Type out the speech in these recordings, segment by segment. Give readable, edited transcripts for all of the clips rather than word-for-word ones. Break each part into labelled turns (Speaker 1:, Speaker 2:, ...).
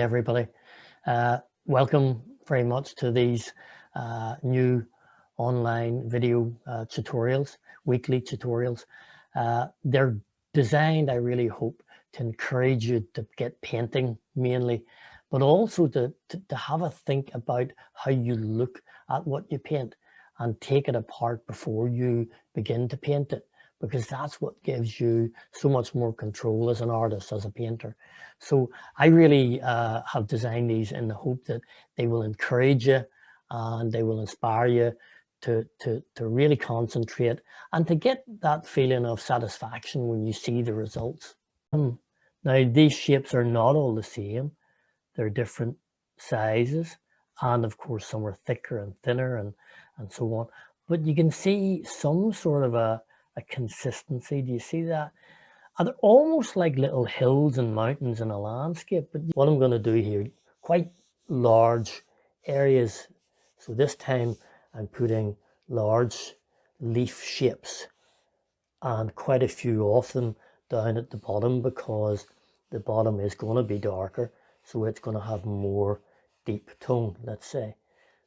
Speaker 1: everybody. Welcome very much to these new online video tutorials, weekly tutorials. They're designed, I really hope, to encourage you to get painting mainly, but also to have a think about how you look at what you paint and take it apart before you begin to paint it, because that's what gives you so much more control as an artist, as a painter. So I really have designed these in the hope that they will encourage you and they will inspire you to really concentrate and to get that feeling of satisfaction when you see the results. Now, these shapes are not all the same. They're different sizes, and of course some are thicker and thinner and so on. But you can see some sort of a consistency. Do you see that? And they're almost like little hills and mountains in a landscape. But what I'm going to do here, quite large areas. So this time I'm putting large leaf shapes and quite a few of them down at the bottom, because the bottom is going to be darker. So it's going to have more deep tone, let's say.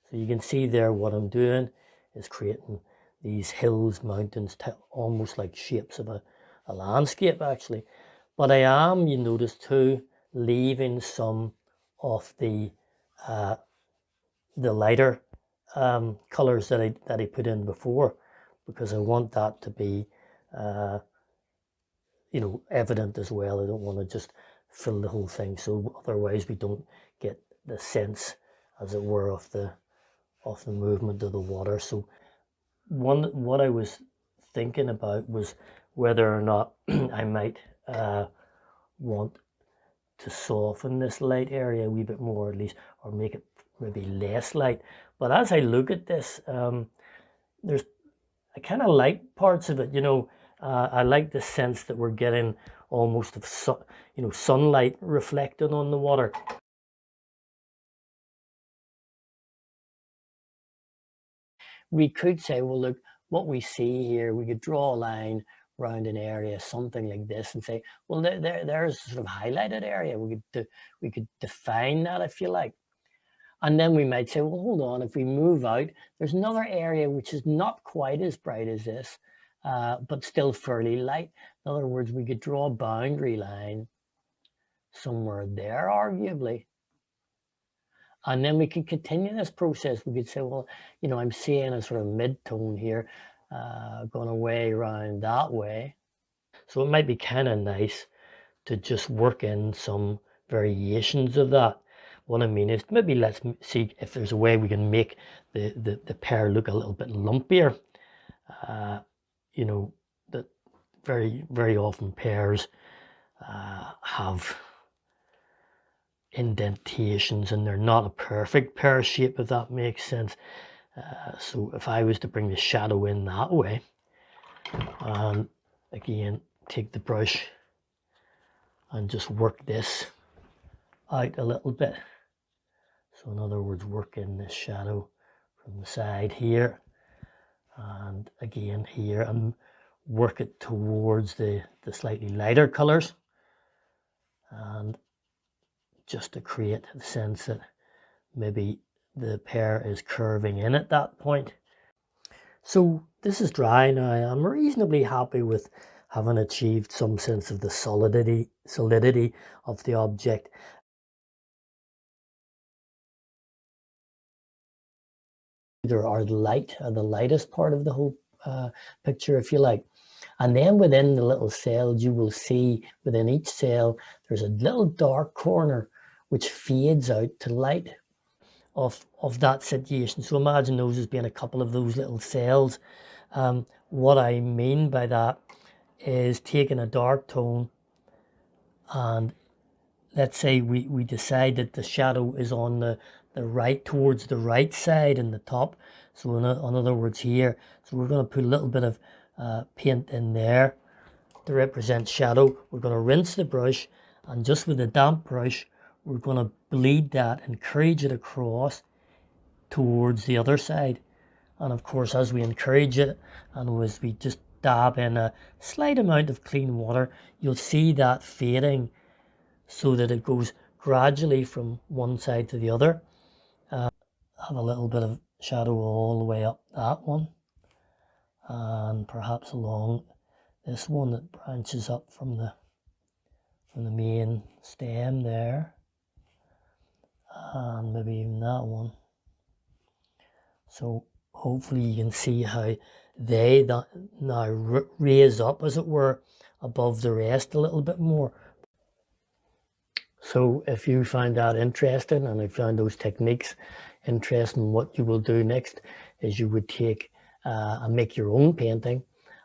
Speaker 1: So you can see there what I'm doing is creating these hills, mountains, almost like shapes of a landscape actually. But I am, you notice too, leaving some of the lighter colors that I put in before, because I want that to be evident as well. I don't want to just fill the whole thing, so otherwise we don't get the sense, as it were, of the movement of the water. So what I was thinking about was whether or not I might want to soften this light area a wee bit more, at least, or make it maybe less light. But as I look at this, I kind of like parts of it. I like the sense that we're getting almost of sunlight reflected on the water. We could say, well, look, what we see here, we could draw a line around an area, something like this, and say, well, there's a sort of highlighted area. We could define that, if you like. And then we might say, well, hold on, if we move out, there's another area which is not quite as bright as this, but still fairly light. In other words, we could draw a boundary line somewhere there, arguably. And then we could continue this process. We could say, well, I'm seeing a sort of mid-tone here, going away around that way. So it might be kind of nice to just work in some variations of that. What I mean is, maybe let's see if there's a way we can make the pear look a little bit lumpier. That very, very often pears have indentations, and they're not a perfect pear shape, if that makes sense. So if I was to bring the shadow in that way, and again take the brush and just work this out a little bit. So in other words, work in this shadow from the side here, and again here, and work it towards the slightly lighter colors, and just to create the sense that maybe the pear is curving in at that point. So this is dry now. I'm reasonably happy with having achieved some sense of the solidity of the object. There are the lightest part of the whole picture, if you like. And then within the little cells, you will see within each cell, there's a little dark corner which fades out to light of that situation. So imagine those as being a couple of those little cells. What I mean by that is taking a dark tone, and let's say we decide that the shadow is on the right, towards the right side in the top. So in other words here, so we're going to put a little bit of paint in there to represent shadow. We're going to rinse the brush, and just with a damp brush, we're going to bleed that, encourage it across towards the other side. And of course, as we encourage it, and as we just dab in a slight amount of clean water, you'll see that fading, so that it goes gradually from one side to the other. Have a little bit of shadow all the way up that one, and perhaps along this one that branches up from the main stem there, and maybe even that one. So hopefully you can see how they now raise up, as it were, above the rest a little bit more. So if you find that interesting, and if you found those techniques interesting, what you will do next is you would take and make your own painting,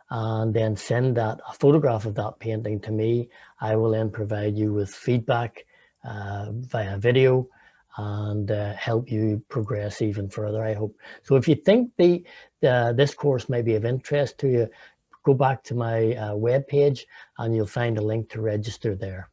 Speaker 1: and then send a photograph of that painting to me. I will then provide you with feedback via video, and help you progress even further, I hope. So if you think this course may be of interest to you, go back to my web page and you'll find a link to register there.